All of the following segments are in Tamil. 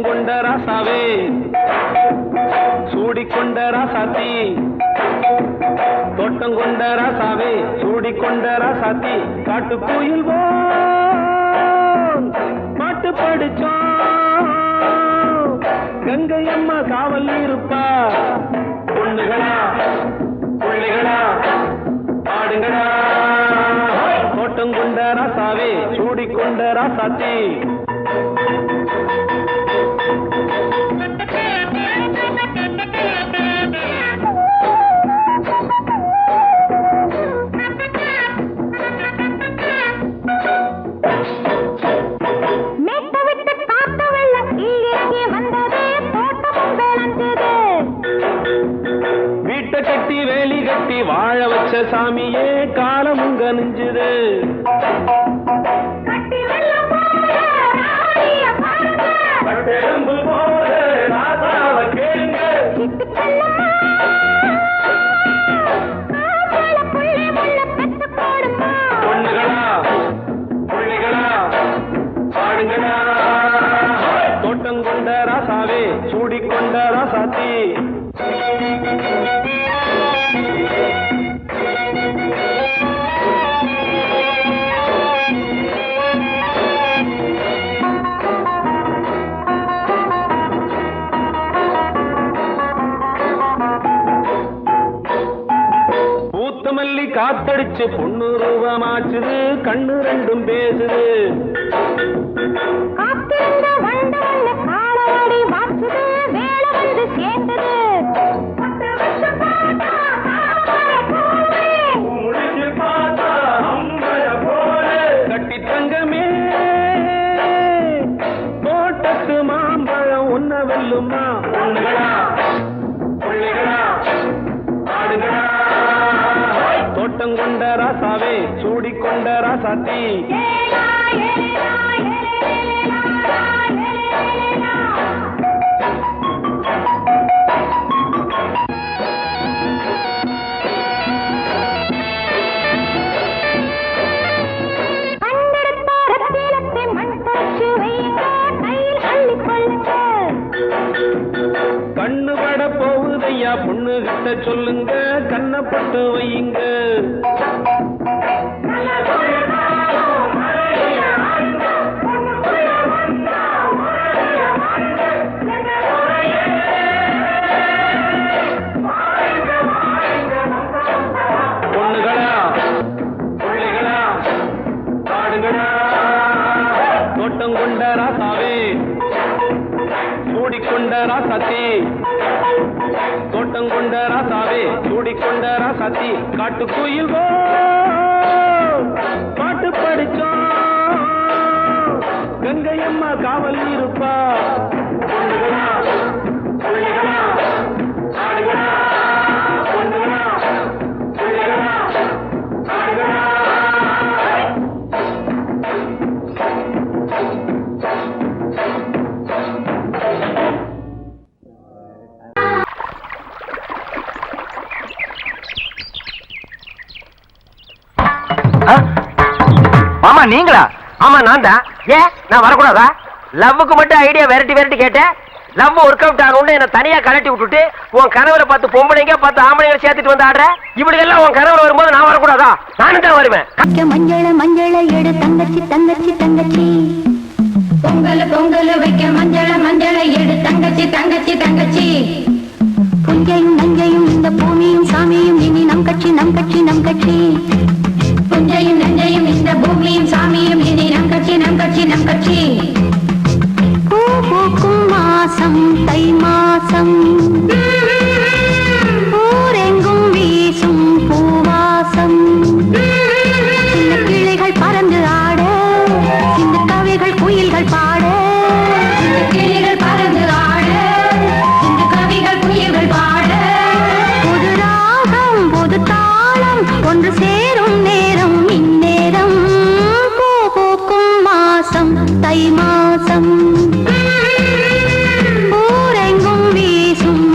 கொண்ட ராசாவே சூடிக்கொண்ட ராசாத்தி தோட்டம் கொண்ட ராசாவே சூடிக்கொண்ட ராசாத்தி காட்டு கோயில் பாட்டு படிச்சோம் கங்கை அம்மா காவல் இருப்பா பொண்ணுகளா பிள்ளைகளா ஆடுங்களா தோட்டம் கொண்ட ராசாவே சூடிக்கொண்ட ராசாத்தி கட்டி வேலி கட்டி வாழ வச்ச சாமியே காலமுங்க நெஞ்சுது பொண்ணுகளா பிள்ளைகளா ஆடுங்களா தோட்டம் கொண்ட ராசாவே சூடிக்கொண்ட ராசாத்தி பூத்தமல்லி காத்தடிச்சு பொண்ணு ரூபமாச்சுது கண்ணு ரெண்டும் பேசுது கட்டி தங்கமே தோட்டத்து மாம்பழம் உன்ன வெல்லுமா பொண்ணுகளா பிள்ளைகளா ஆடுகளா தோட்டம் கொண்ட ராசாவே சூடிக்கொண்ட ராசாத்தி கண்ணு பட போகுதையா பொண்ணு கிட்ட சொல்லுங்க கண்ணப்பட்டு வையுங்க பொண்ணுகளா பிள்ளைகளா ஆடுகளா தோட்டம் கொண்ட ராசாவே சூடிக்கொண்ட ராசாத்தி தோட்டம் கொண்ட ராசாவே சூடிக்கொண்ட ராசாத்தி காட்டு கோயில் பாட்டு படிச்சோம் கங்கை அம்மா காவல் இருப்பா பொண்ணுகளா பிள்ளைகளா ஆடுகளா பொண்ணுகளா பிள்ளைகளா ஆடுகளா மாமா நீங்களா? ஆமா நான் தான். ஏன் நான் வரக்கூடாதா? லவ்வுக்கு மட்டும் ஐடியா வெரைட்டி வெரைட்டி கேட்டேன். லவ் ஒர்க் அவுட் ஆகணும்னு என்ன தனியா கலட்டி விட்டுட்டு உன் கனவுல 10 பொம்பளைங்க 10 ஆம்பளைங்க சேர்த்துட்டு வந்து ஆடுற. இப்படி எல்லாம் உன் கனவுல வரும்போது நான் வரக்கூடாதா? நானும் தான் வருவேன். மஞ்சள மஞ்சள எடு தங்கச்சி தங்கச்சி தங்கச்சி பொங்கல் பொங்கல் வைக்க மஞ்சள மஞ்சள எடு தங்கச்சி தங்கச்சி தங்கச்சி புஞ்சையும் நஞ்சையும் இந்த பூமியும் சாமியும் இனி நம் கட்சி நம் கட்சி நம் கட்சி புஞ்சையும் நஞ்சையும் இந்த பூமியும் சாமியும் இனி நம் கட்சி நம் கட்சி நம் கட்சி பூ பூக்கும் மாசம் தை மாசம் ஊரெங்கும் வீசும் பூவாசம் சின்ன கிளைகள் பறந்து ஆட சின்ன கவிகள் குயில்கள் பாட சின்ன கிளைகள் பறந்து ஆட சின்ன கவிகள் குயில்கள் பாட புது ராகம் புது தாளம் ஒன்று சேரும் நேரம் இந்நேரம் பூ பூக்கும் மாசம் தை மாசம் ஊரெங்கும் வீசும்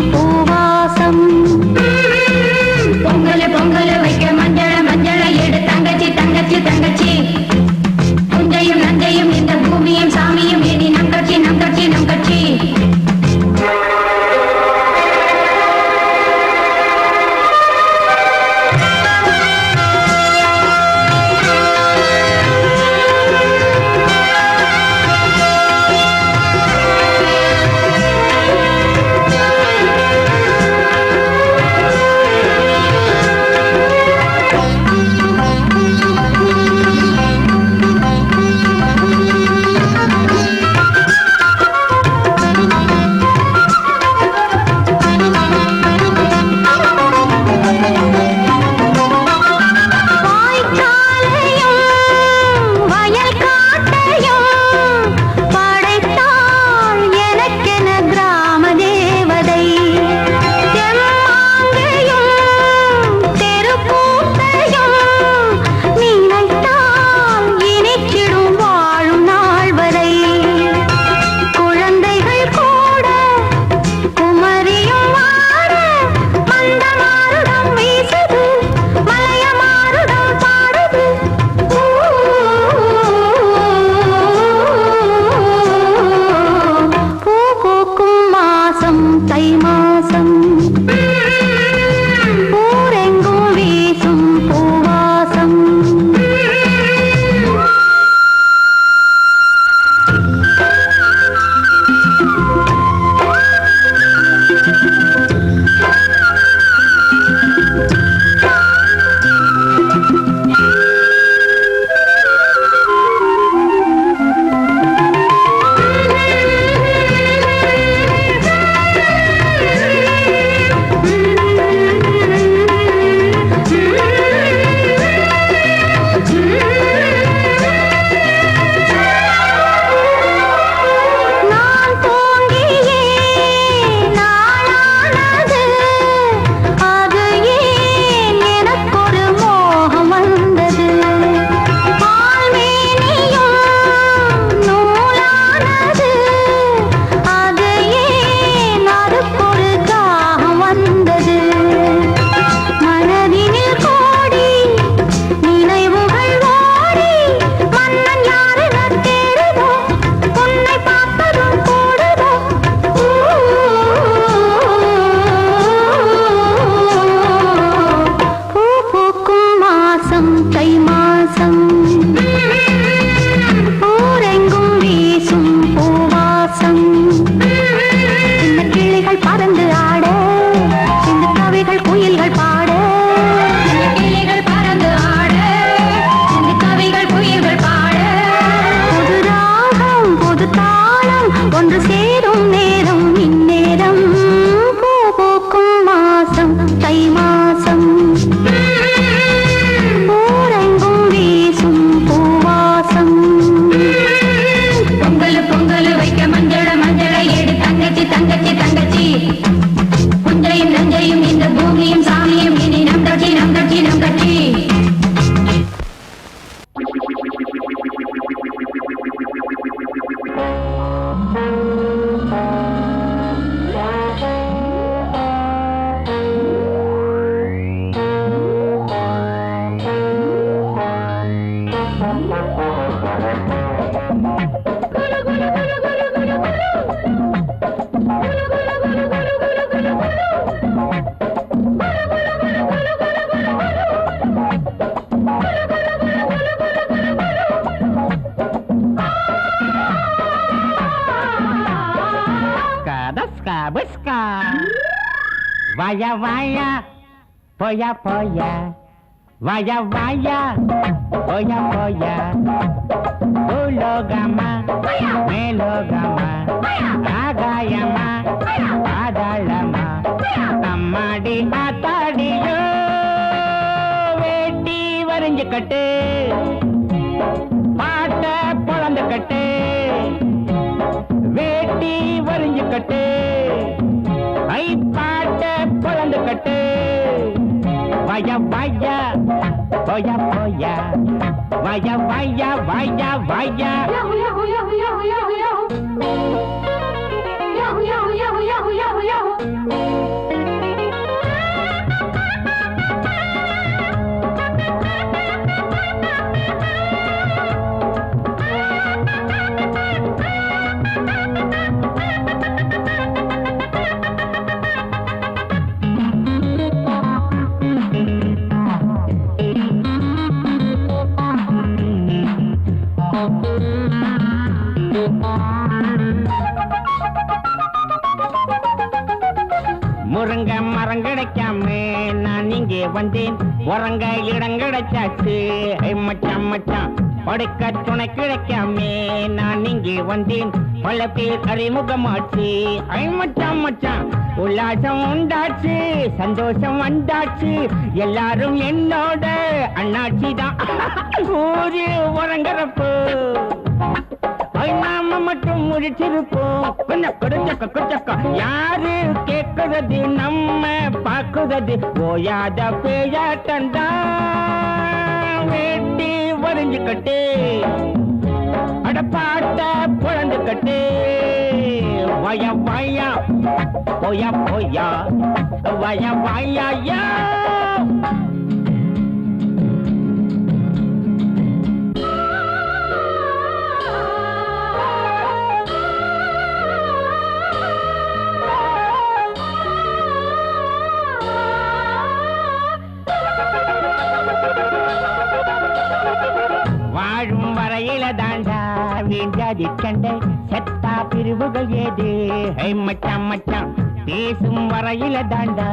புஸ்கா புஸ்கா வாயா வாயா போயா போயா வாயா வாயா போயா போயா பூலோகமா மேலோகமா ஆகாயமா பாதாளமா அம்மாடி ஆத்தாடியோ வேட்டி வரைஞ்சு கட்டு பாட்ட பொழந்து கட்டு வேட்டி வரைஞ்சு கட்டு ஐ பாட்ட பொழந்து கட்டு வாயா வாயா போயா போயா வாயா வாயா வாயா வாயா முருங்க மரம் கிடைக்காம நான் இங்கே வந்தேன் உறங்க இடம் கிடைச்சாச்சு மச்சான் மச்சான் படுக்க துணை கிடைக்காம நான் இங்கே வந்தேன் பல பேர் அறிமுகமாச்சு மச்சான் மச்சான் உல்லாசம் உண்டாச்சு சந்தோஷம் வந்தாச்சு எல்லாரும் என்னோட அண்ணாச்சி தான் ஊரு உறங்குறப்போ நாம மட்டும் முடிச்சிருப்போம் கொஞ்சம் கொடுச்சக்க யாரு கேட்கிறது நம்ம பாக்குறது ஓயாத பேயாட்டண்டா வேட்டி வரைஞ்சு கட்டு அடப்பாட்ட பொழந்து கட்டு வயா வாயா போயா போயா வயா வாயா யா வாழும் வரையில தாண்டா வீண்டாதி கண்டை செத்தா பிரிவுகள் ஏது மச்சான் மச்சான் பேசும் வரையில தாண்டா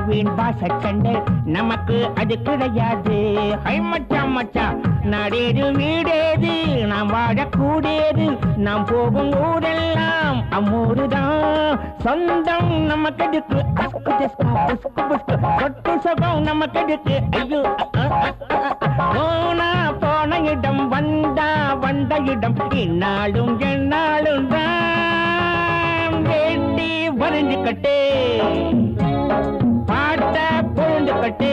வீண் பாச சண்டை நமக்கு அது கிடையாது மச்சான் மச்சான் நாடேது வீடேது நாம் வாழக்கூடியது நாம் போகும் ஊரெல்லாம் அம்மூருதான் சொந்தம் நமக்கு எதுக்கு சொட்டு சுகம் நமக்கு எதுக்கு ஐயோ போனா போன இடம் வந்தா வந்த இடம் இந்நாளும் எந்நாளும் தான் வேட்டி வரைஞ்சு கட்டு பாட்ட பொழுந்து கட்டு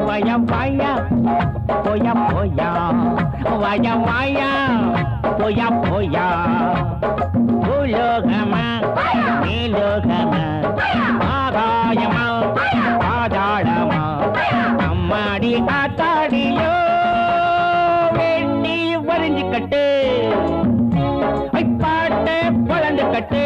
வயா வாயா போயா போயா வயா வாயா போயா போயா பூலோகமா மேலோகமா ஆகாயமா பாதாளமா அம்மாடி ஆத்தாடியோ வேட்டி வரைஞ்சு கட்டு பாட்ட பொழந்து கட்டு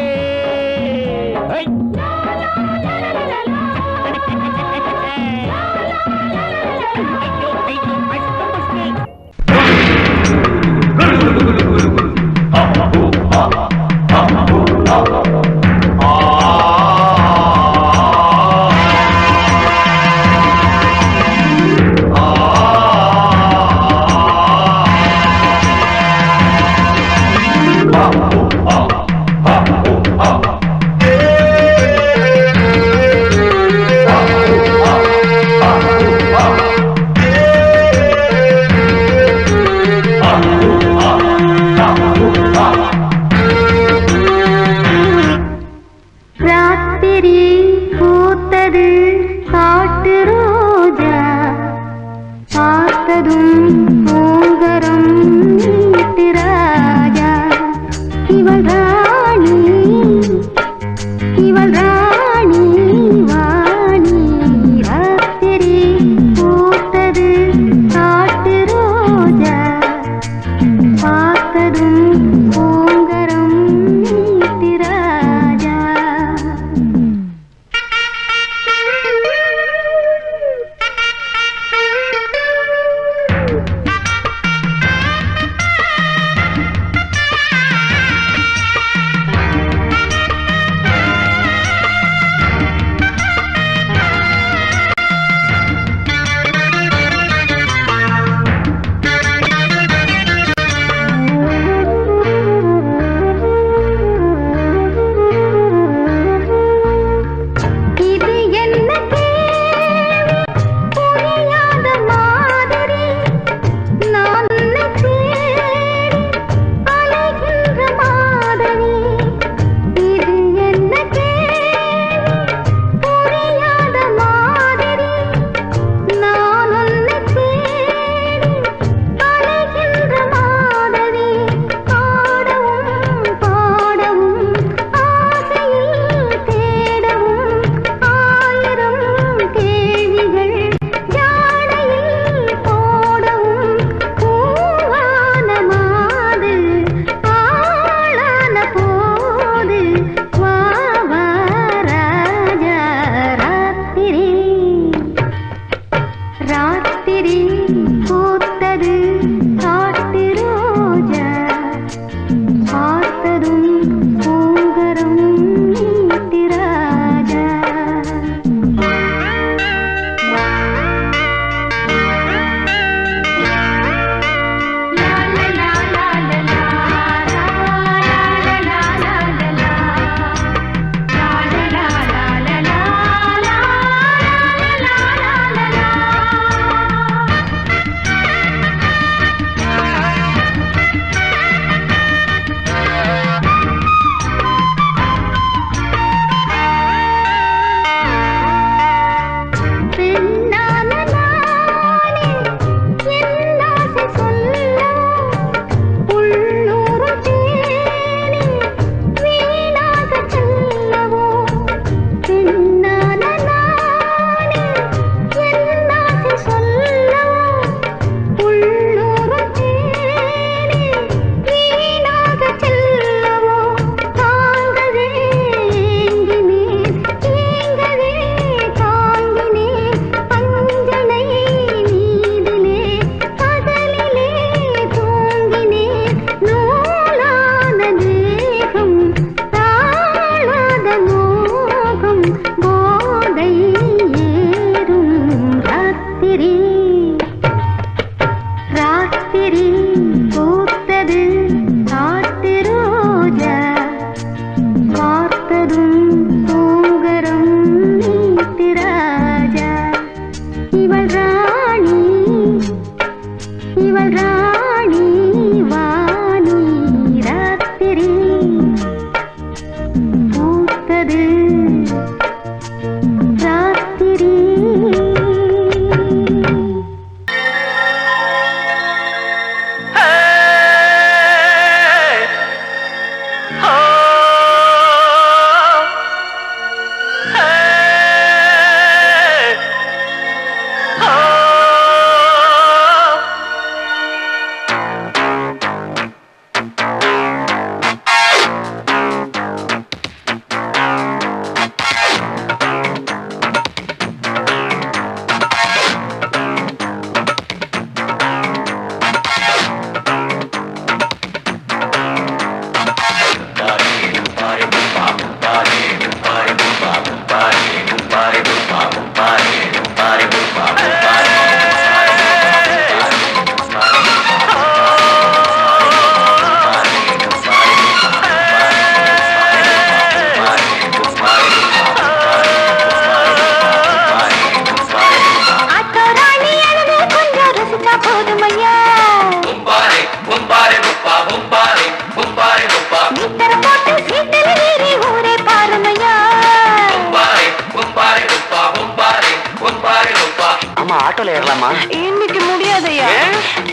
ஆட்டோல ஏறலாமா? இன்னைக்கு முடியாதையா?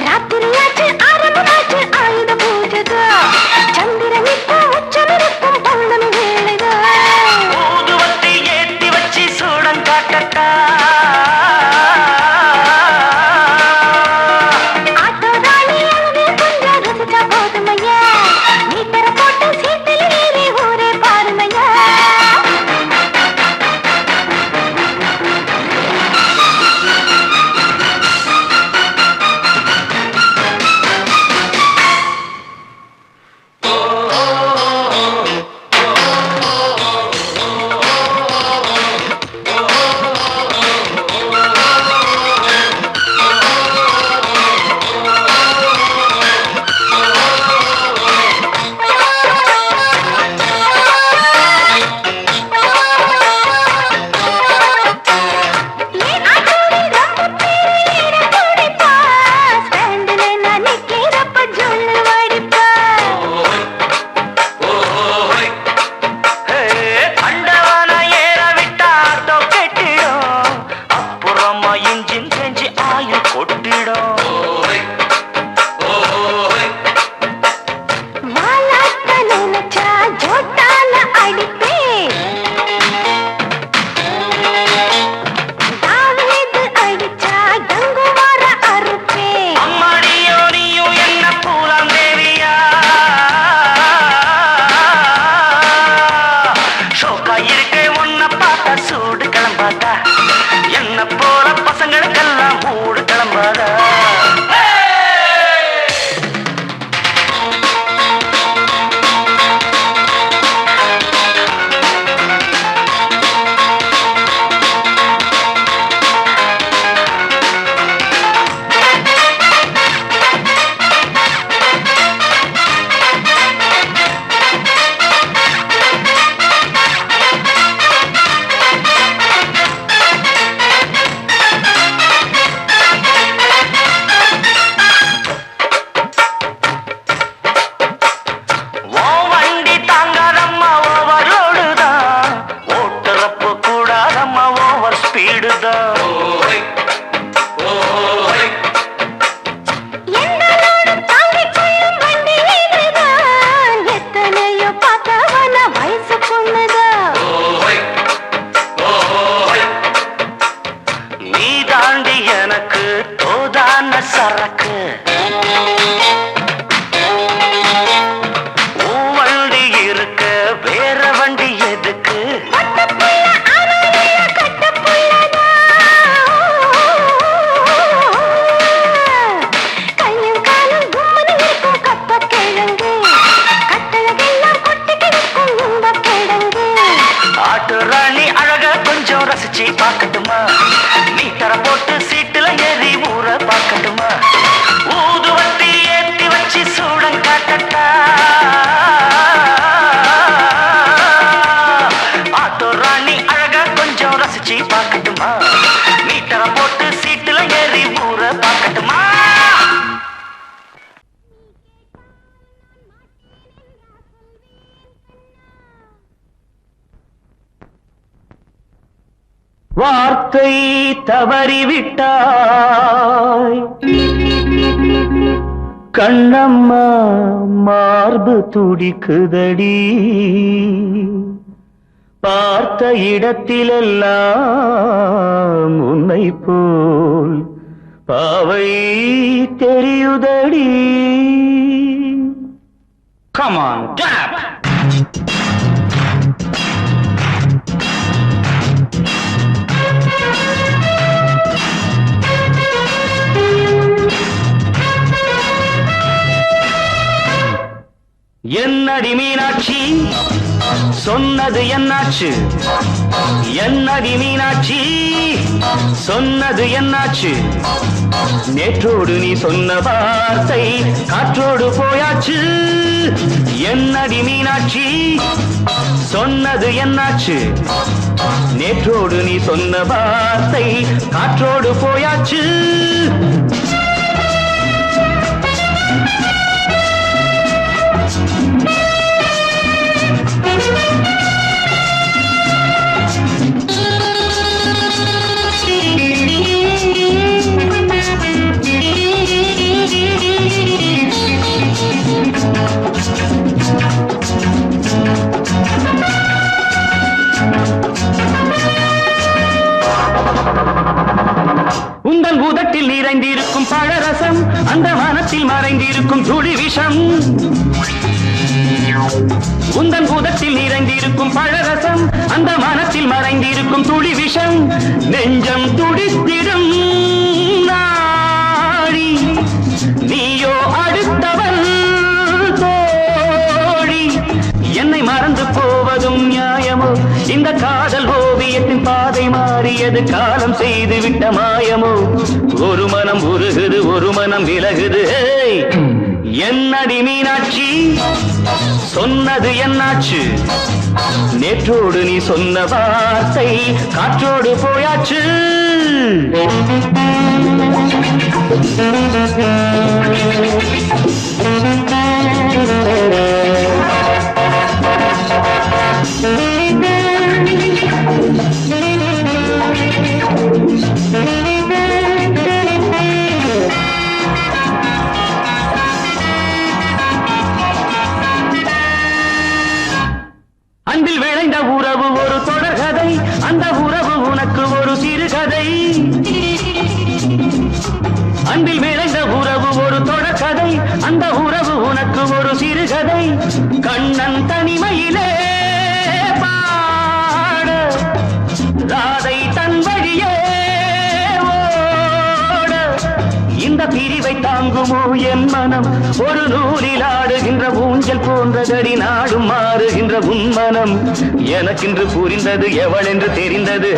ராத்திரியாச்சு ஆரம்பமாச்சு ஆயுத பூஜைதா. சந்திரன் இப்போ உச்சமிருக்கும் பௌர்ணமி வேளைதா. ஊதுவத்தி ஏத்தி வச்சு சூடம் காட்டட்டா. ஆட்டோ ராணி அங்கே கொஞ்சம் ருசிச்சா போதுமையா. மீட்டரை போட்டு சீட்டில் ஏறி ஊரே பாருமையா. வார்த்தை தவறிவிட்டாய் கண்ணம்மா மார்பு துடிக்குதடி பார்த்த இடத்திலெல்லாம் உன்னை போல் பாவை தெரியுதடி. Come on, tap! என்னடி மீனாட்சி சொன்னது என்னாச்சு? என்னடி மீனாட்சி சொன்னது என்னாச்சு? நேற்றோடு நீ சொன்ன வார்த்தை காற்றோடு போயாச்சு. என்னடி மீனாட்சி சொன்னது என்னாச்சு? நேற்றோடு நீ சொன்ன வார்த்தை காற்றோடு போயாச்சு. நிறைந்திருக்கும் பழரசம் அந்த மனத்தில் மறைந்திருக்கும் துளி விஷம் உந்தன் பூதத்தில் நிறைந்திருக்கும் பழரசம் அந்த மனத்தில் மறைந்திருக்கும் துளி விஷம் நெஞ்சம் துடித்திடும் நாடி நீயோ அடுத்தவன் தோழி என்னை மறந்து போவதும் நியாயமோ இந்த காதல் ஓவியத்தின் பாதை மாறியது காலம் செய்து விட்ட மாயமோ ஒரு மனம் உருகுது ஒரு மனம் விலகுது என்னடி மீனாட்சி சொன்னது என்னாச்சு நேற்றோடு நீ சொன்ன வார்த்தை காற்றோடு போயாச்சு அன்பில் விளைந்த உறவு ஒரு தொடர்கதை அந்த உறவு உனக்கு ஒரு சிறுகதை அன்பில் விளைந்த உறவு ஒரு தொடர்கதை அந்த உறவு உனக்கு ஒரு சிறுகதை கண்ணன் தனிமையிலே பாட ராதை தன் வழியே ஓட இந்த பிரிவை தாங்குமோ என் மனம் ஒரு நூலில் ஆடுகின்ற ஊஞ்சல் போன்றதடி நாடும் மாறுகின்ற உன்மனம் எனக்கென்று புரிந்தது எவள் என்று தெரிந்தது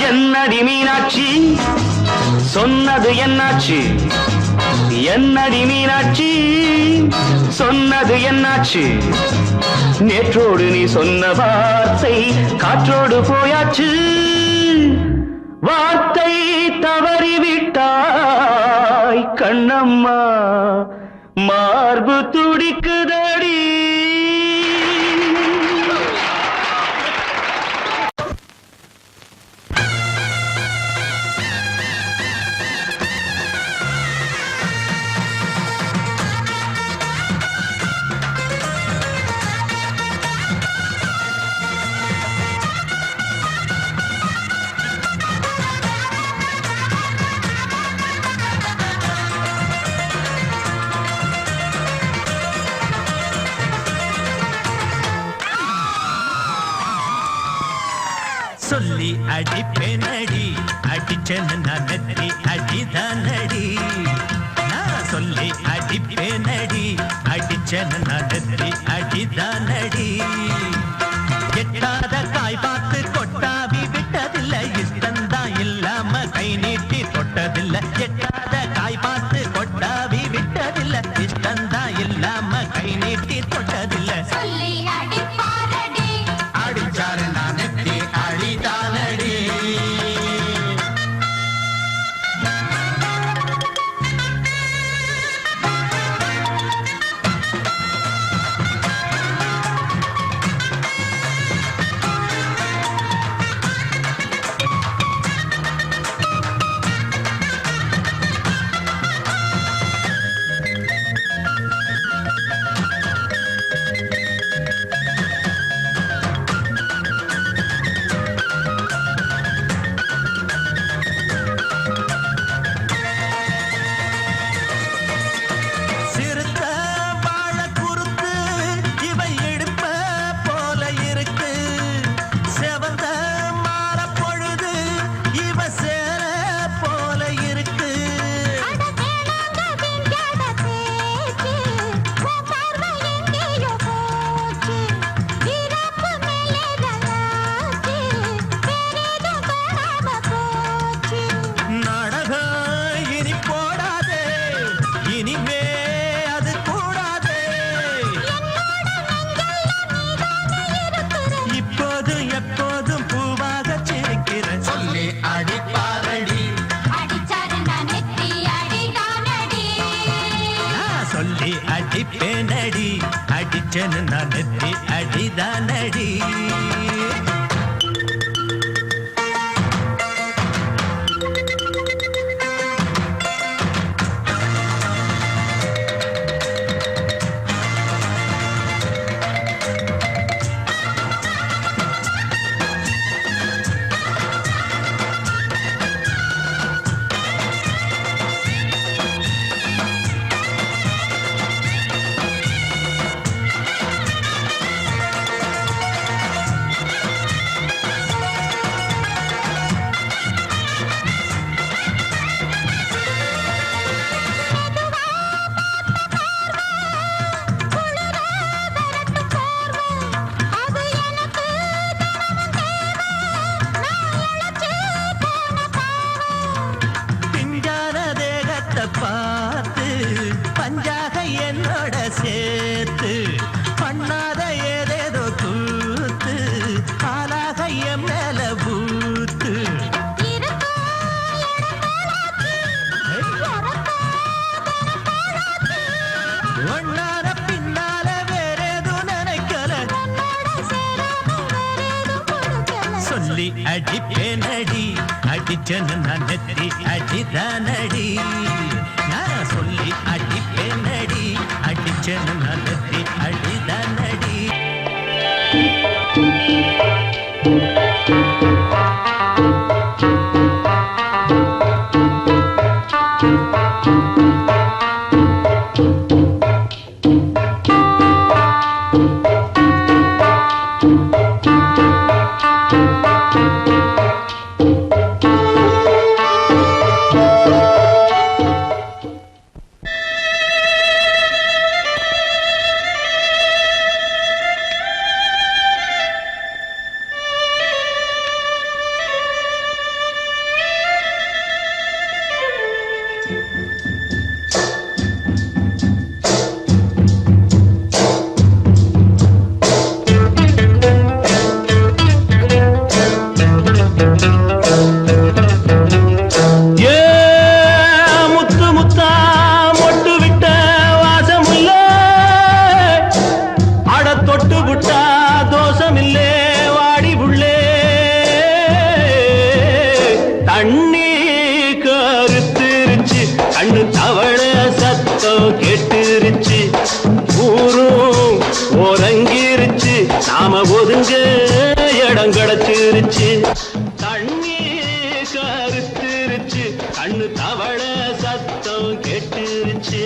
என்னடி மீனாட்சி சொன்னது என்னாச்சு என்னடி மீனாட்சி சொன்னது என்னாச்சு நேற்றோடு நீ சொன்ன வார்த்தை காற்றோடு போயாச்சு வார்த்தை தவறிவிட்டாய் கண்ணம்மா மார்பு துடிக்குதடி சொல்லி அடிப்பேனடி அடிச்சேன்னு நான் நெத்தி அடிதானடி நான் சொல்லி அடிப்பேனடி அடிச்சேன்னு நான் நெத்தி அடிதானடி எட்டாத காய் பார்த்து கொட்டாவி விட்டதில்லை இஷ்டந்தான் இல்லாம கை நீட்டி தொட்டதில்லை எட்டாத காய் பார்த்து கொட்டாவி விட்டதில்லை இஷ்டந்தான் இல்லாம கை நீட்டி தொட்டதில்லை அடிச்சாரு நான் நெத்தி அடிதானடி அடிப்பேனடி அடிச்சேன்னு நான் நெத்தி அடிதானடி சொல்லி அடிப்பேனடி அடிச்சனு நான் நெத்தி அடிதானடி நான் சொல்லி அடிப்பேனடி அடிச்சனு நான் நெத்தி அடிதானடி கேட்டுருச்சு ஊரும் ஒரங்கிருச்சு நாம ஒதுங்க இடம் கிடைச்சிருச்சு தண்ணி கருத்துருச்சு கண்ணு தவள சத்தம் கேட்டுருச்சு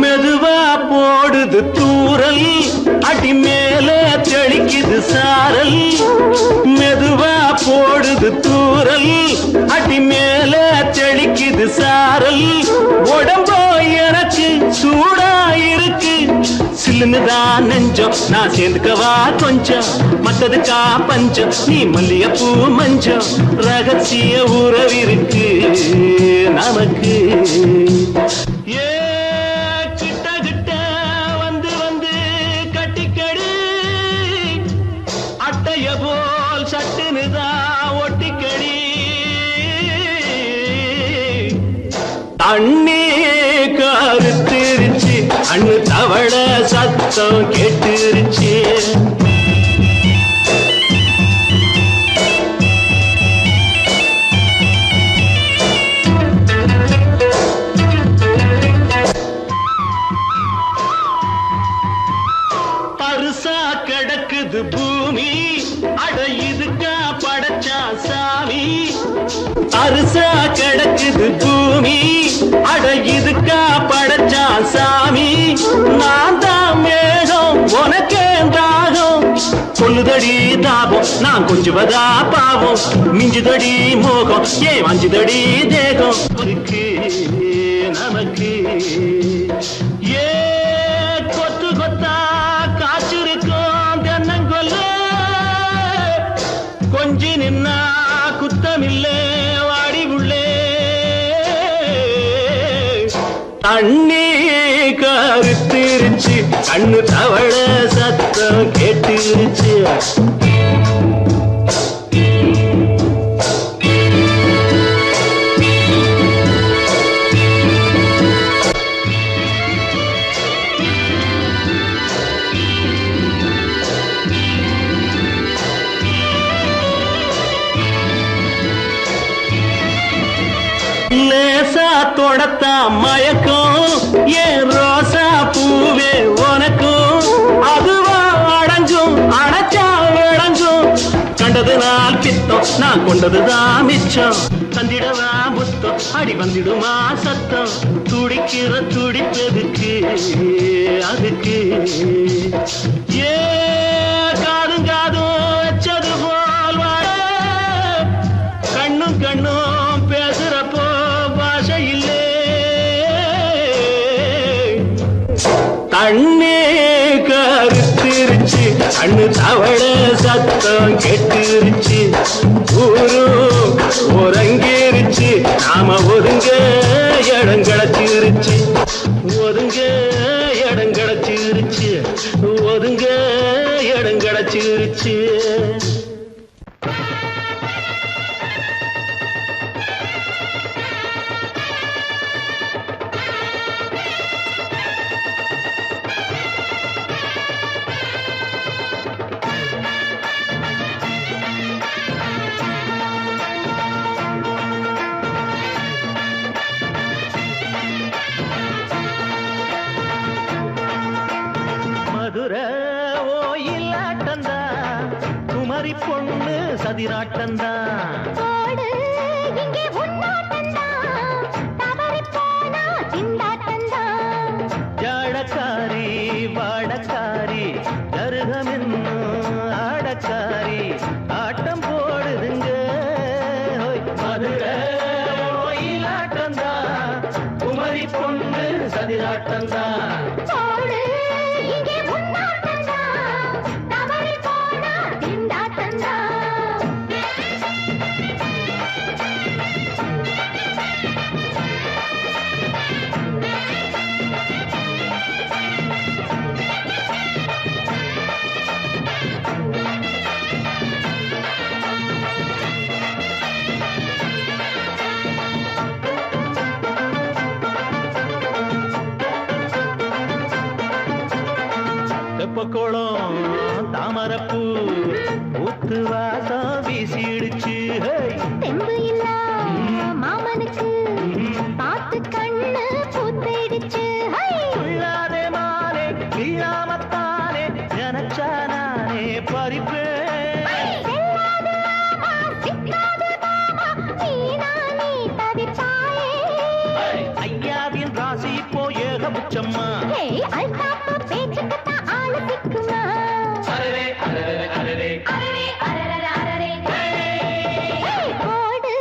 மெதுவா போடுது தூரல் அடி மேல தெளிக்குது சாரல் மெதுவா போடுது தூரல் அடி மேல தெளிக்குது சாரல் உடம்போ எனக்கு சூடா இருக்கு சில்லுன்னுதான் நெஞ்சம் நான் சேர்ந்துக்கவா கொஞ்சம் மத்ததுக்கா பஞ்சம் நீ மல்லிகைப்பூ மஞ்சம் ரகசிய உறவிருக்கு நமக்கு போல் சட்டுனுதான் ஒட்டிக்கடி தண்ணி கருத்திருச்சு அண்ணு தவள சத்தம் கேட்டுருச்சு பருசா கிடக்குது பூமி அட இதுக்கா படைச்சா சாமி அரிசா கிடக்குது பூமி அட இதுக்கா படைச்சா சாமி நான் தான் மேகம் உனக்கே தாகம் சொல்லுதடி தாபம் நான் கொஞ்சுவதா பாவம் மிஞ்சுதடி மோகம் ஏன் வஞ்சுதடி தேகம் இருக்கு நமக்கு ஏ கொத்து கொத்தா காய்ச்சிருக்கும் தென்னங்கொல்ல கொஞ்சி நின்னா குத்தமில்லே வாடி உள்ளே தண்ணி கருத்திருச்சு கண்ணு தவள சத்தம் கேட்டுருச்சு லேசா தொடத்தா மயக்கம் ஏன் ரோசா பூவே உனக்கும் அதுவா அடைஞ்சும் அடைச்சா விளைஞ்சும் கண்டது நாள் பித்தம் நான் கொண்டதுதான் மிச்சம் தந்திடவா புத்தம் அடி வந்திடுமா சத்தம் துடிக்கிற துடிப்பதுக்கு அதுக்கு ஏ காதும் காதும் வச்சது போல் வாழ கண்ணும் கண்ணும் பேசுறப்போ பாஷை இல்லே தண்ணி கருத்திருச்சு அண்ணு தவள சத்தம் கெட்டுருச்சு ஊரும் ஒரங்கிருச்சு நாம ஒதுங்க இடம் கிடைச்சிருச்சு ஒதுங்க இடம் கிடைச்சிருச்சு ஒதுங்க வீசிடுச்சு. மதுரை ஓயிலாட்டந்தா குமரி பொண்ணு சதிராட்டந்தா போடு இங்கே உன்னாட்டந்தா தவறி போனா திண்டாட்டந்தா ஜாடக்காரி வாடக்காரி கருகமென்னு ஆடக்காரி ஆட்டம் போடுதுங்க. ஹோய். மதுரை ஓயிலாட்டந்தா குமரி பொண்ணு சதிராட்டந்தா போடு இங்கே உன்னாட்டந்தா தவறி போனா திண்டாட்டந்தா தெப்பக்குளம் தாமரப்பூ ஊத்து வாசம் வீசிடுச்சு. ஹேய். தெம்பு இல்ல மாமனுக்கு பார்த்து கண்ணு பூத்திடுச்சு உள்ளாதே மாலே இல்லாமத்தானே நினைச்சா நானே பறிப்பேன். செல்லாது மாமா சிக்காது மாமா நீ தவிப்பாயே ஐயாவின் ராசி இப்போ ஏகபட்சம்மா. ஹே அல்தாப்பு பேச்சுக்குத்தான் ஆளு திக்குமா அரரே அரரே அரரே அரரே அரரே அரரே ஏய் போடு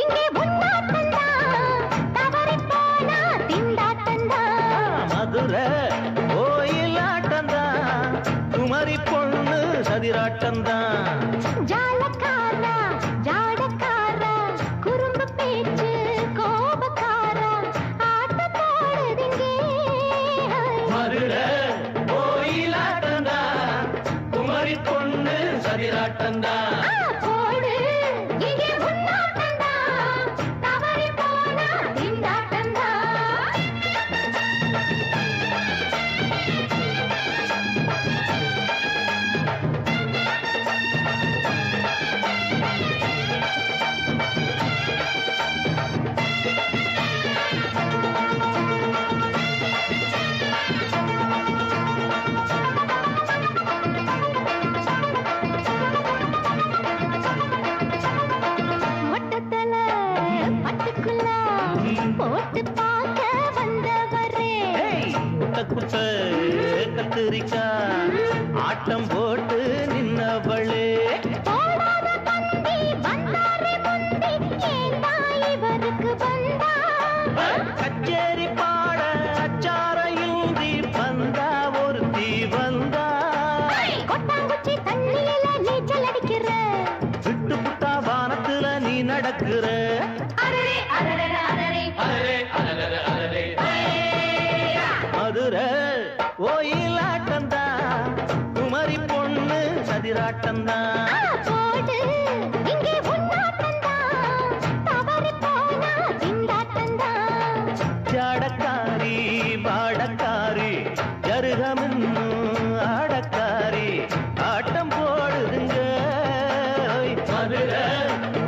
இங்கே உன்னாட்டந்தா தவறி போனா திண்டாட்டந்தா மதுரை கோயிலாட்டந்தா குமரி பொண்ணு சதிராட்டந்தா ஜாலக்காரா ஜாடக்காரா குறும்பு பேச்சு கோபக்காரா ஆட்ட போடுதிங்கே மதுரை கோயிலாட்டந்தா குமரி பொண்ணு சதிராட்டந்தா போடு இங்கே உன்னாட்டந்தா தவறி போனா திண்டாட்டந்தா மொட்டத்தல பட்டுக்குள்ள போட்டு பார்க்க வந்தவரே குட்ட குட்ட கத்திரிக்கா ஆட்டம் போட்டு நின்னவளே போடாத பந்தி வந்தாரே முந்தி ஏண்டா இவருக்கு வந்தா கச்சேரி பாட அச்சார இந்தி வந்தா ஒருத்தி வந்தா கொட்டாங்குச்சி தண்ணியில நீச்சல் அடிக்கிற விட்டு புட்டா வானத்துல நீ நடக்கிற அரரே அரரே அரரே அரரே அரரே அரரே மதுரை கோயிலாட்டந்தா குமரி பொண்ணு சதிராட்டந்தா போடு இங்கே உன்னாட்டந்தா தவறி போனா திண்டாட்டந்தா ஜாடக்காரி வாடக்காரி ஜருகமின்னு ஆடக்காரி ஆட்டம் போடுதுங்க. மதுரை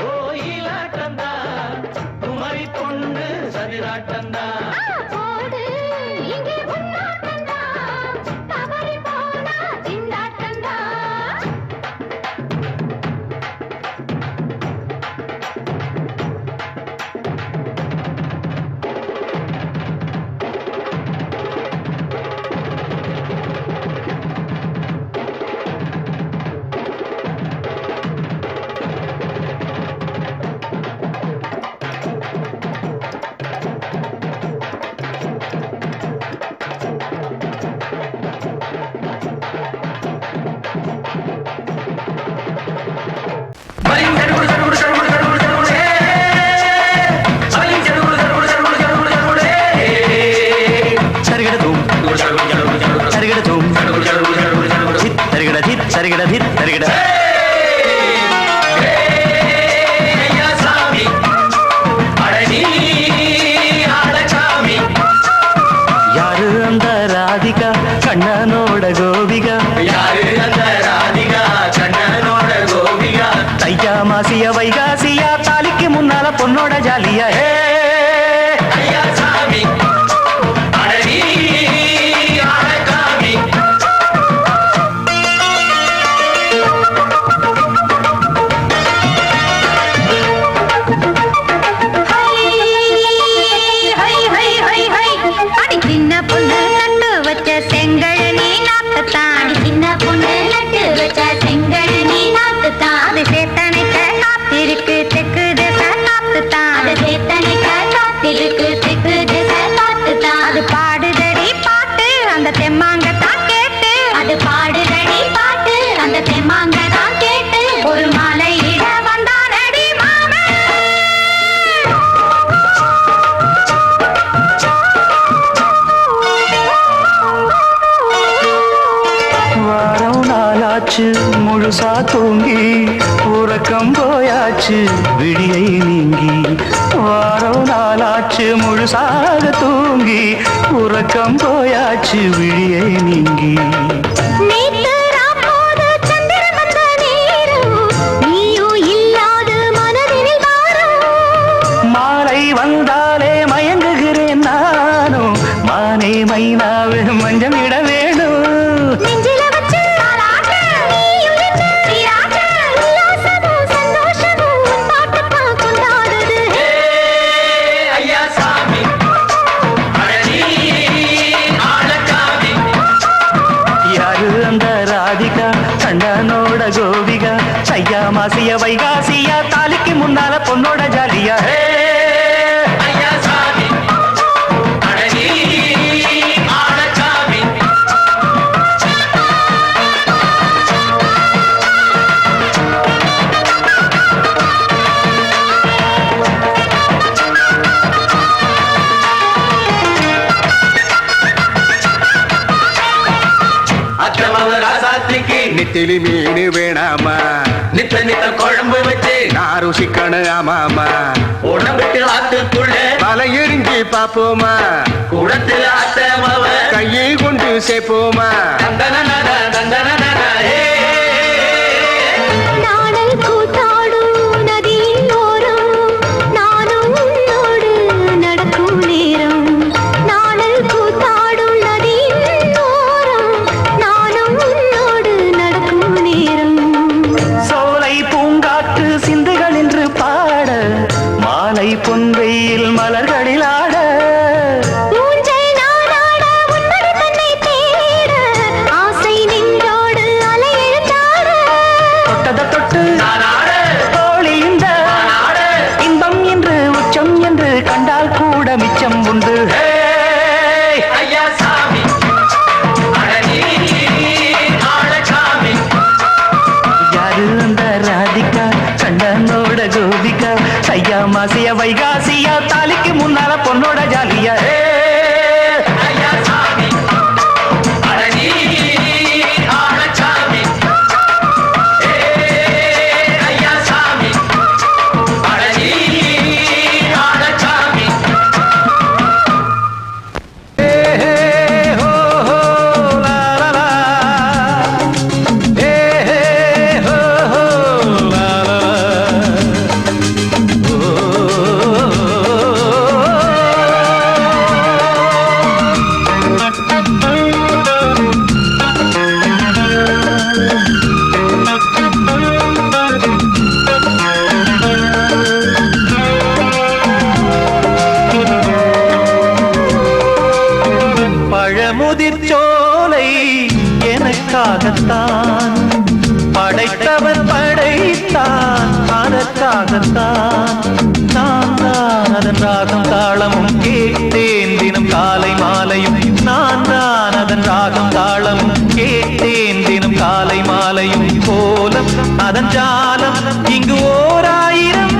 கோயிலாட்டந்தா குமரி பொண்ணு சதிராட்டந்தா போடு இங்கே உன்னாட்டந்தா தவறி போனா திண்டாட்டந்தா கண்ணனோட கோபிகா யாரு அந்த ராதிகா கண்ணனோட கோபிகா தையா மாசிய வைகாசியா தாலிக்கு முன்னால பொண்ணோட ஜாலியா ஹே ஐயா சாமி அடடி ஆடகாமி சின்ன பொண்ணு நட்டு வச்ச செங்கழனி நாத்துத்தான் சின்ன பொண்ணு நட்டு வச்ச செங்கழனி நாத்துத்தான் அது சேத்தனைக்க காத்திருக்கு தெற்கு திசை நாத்துத்தான் அது சேத்தனைக்க காத்திருக்கு தெற்கு திசை நாத்துத்தான் அது பாடுதடி பாட்டு அந்த தெம்மாங்கத்தான் கேட்டு அது பாடுதடி பாட்டு அந்த தெம்மாங்கத்தான் கேட்டு ஒரு மாலை இட வந்தானடி மாமன் வாரம் நாளாச்சு முழுசா தூங்கி உறக்கம் போயாச்சு விடியை நீங்கி வாரம் நாளாச்சு முழுசாக தூங்கி உறக்கம் போயாச்சு விடியை நீங்கி நேத்து ராப்போது சந்திரன் வந்த நேரம் நீயும் இல்லாத மனதினில் வாரம் மாலை வந்தாலே மயங்குகிறேன் நானும் மானே மைனாவே மஞ்சம் இட வேணும் நெஞ்சில வச்சு தாலாட்டு நீயும் நின்னு சீராட்டு உல்லாசமும் சந்தோஷமும் உன் பாட்டுத்தான் கொண்டாடுது ஐயா சாமி அடடி ஆடகாமி யாரு அந்த ராதிகா கண்ணனோட கோபிகா சையா மாசிய வைகாசியா தாலிக்கு முன்னால பொண்ணோட ஜாலியா ஹே ஐயா சாமி அடடி ஆடகாமி அத்தமவ ராசாத்திக்கு நெத்திலி மீன் வேணாமா நித்த நித்த குழம்பு வச்சு நான் ருசிக்கணும் ஆமாமா உடம்புக்கு ஆத்துக்குள்ள பல எரிஞ்சு பாப்போமா குடத்துல அத்தமவ கையை கொண்டு சேர்ப்போமா தந்தனனன தந்தனனன ஏ நாடல் கூத்தாடும் நதியின் ஓரம் நானும் உன்னோடு நடக்கும் நேரம் நாடல் கூத்தாடும் நதியின் ஓரம் நானும் உன்னோடு நடக்கும் நேரம் சோலை பூங்காற்று சிந்துகள் என்று பாட மாலை பொன்வெயில் மலர்களில் ஆட ஊஞ்சல் நானாட உன்மடி தன்னை தேட ஆசை நின்றோடு அலை எழுந்தாட தொட்டத தொட்டு நானாட தோழி இந்த நானாட இன்பம் என்று உச்சம் என்று கண்டால் கூட மிச்சம் உண்டு ஹே ஐயா சாமி அடடி ஆடகாமி யாரு அந்த ராதிகா கண்ணனோட கோபிகா சையா மாசிய வைகாசியா தாலிக்கு முன்னால பொண்ணோட ஜாலியா ஹே ஐயா சாமி அடடி ஆடகாமி ஏ ஐயா சாமி அடடி ஆடகாமி பழமுதிர் சோலை எனக்காகத்தான் படைத்தவன் படைத்தான் அதற்காகத்தான் நான் தான் அதன் ராகம் தாளமும் கேட்டேன் தினம் காலை மாலையும் நான் தான் அதன் ராகம் தாளமும் கேட்டேன் தினம் காலை மாலையும் கோலம் அதன் ஜாலம் இங்கு ஓராயிரம்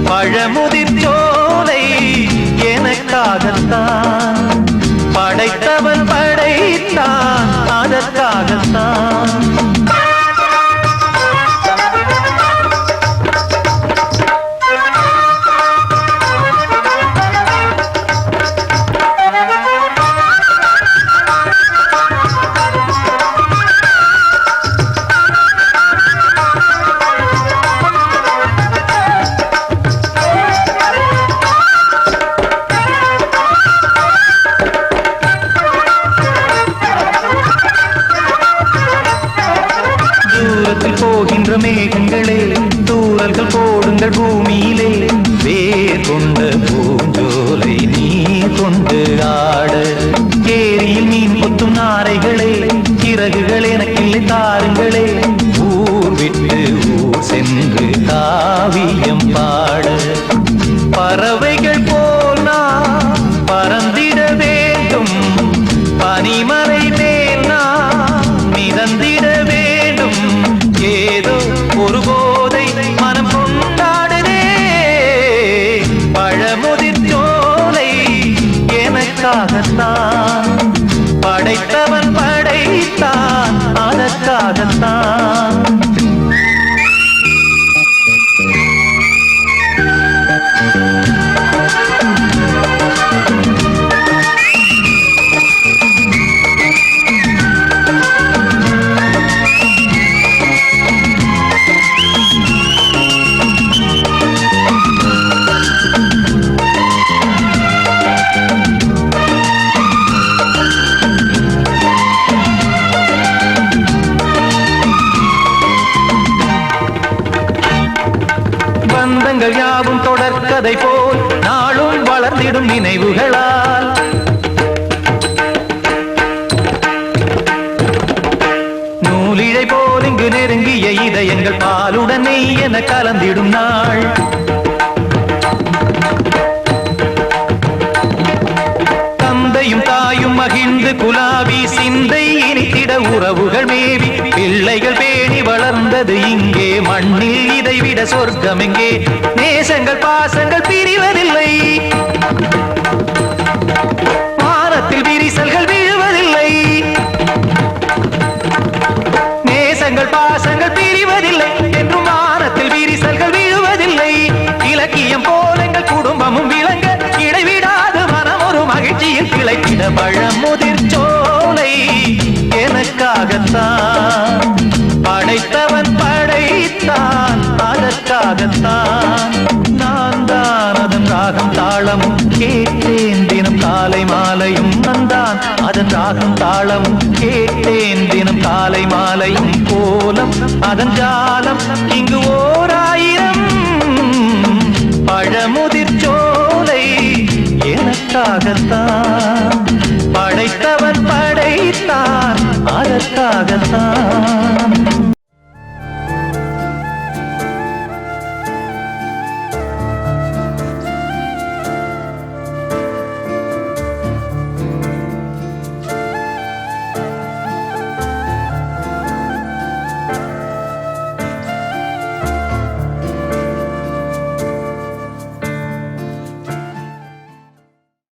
பழமுதிர் சோலை எனக்காகத்தான் படைத்தவன் படைத்தான் அதற்காகத்தான் பனிமலை மேல் நான் மிதந்திட வேண்டும் ஏதோ ஒரு போதை மனம் கொண்டாடுதே பழமுதிர் சோலை எனக்காகத்தான் படைத்தவன் படைத்தான் அதற்காகத்தான் பந்தங்கள் யாவும் தொடர்கதை போல் நாளும் வளர்ந்திடும் நினைவுகளால் நூலிழை போல் இங்கு நெருங்கிய இதயங்கள் பாலுடன் நெய் என கலந்திடும் நாள் தந்தையும் தாயும் மகிழ்ந்து குலாவி சிந்தை இனித்திட உறவுகள் மேவி பிள்ளைகள் பேணி வளர்ந்தது இங்கே மண்ணில் இதைவிட சொர்க்கம் எங்கே நேசங்கள் பாசங்கள் பிரிவதில்லை வானத்தில் விரிசல்கள் விழுவதில்லை நேசங்கள் பாசங்கள் பிரிவதில்லை என்றும் வானத்தில் விரிசல்கள் விழுவதில்லை இலக்கியம் போல எங்கள் குடும்பமும் விளங்க இடைவிடாது மனம் ஒரு மகிழ்ச்சியில் கிளைத்திட பழமுதிர் சோலை எனக்காகத்தான் படைத்தவன் படைத்தான் அதற்காகத்தான் நான் தான் அதன் ராகம் தாளமும் கேட்டேன் தினம் காலை மாலையும் நந்தான் அதன் ராகம் தாளமும் கேட்டேன் தினம் காலை மாலையும் கோலம் அதன் ஜாலம் இங்கு ஓர் ஆயிரம் பழமுதிர் சோலை எனக்காகத்தான் படைத்தவன் படைத்தான் அதற்காகத்தான்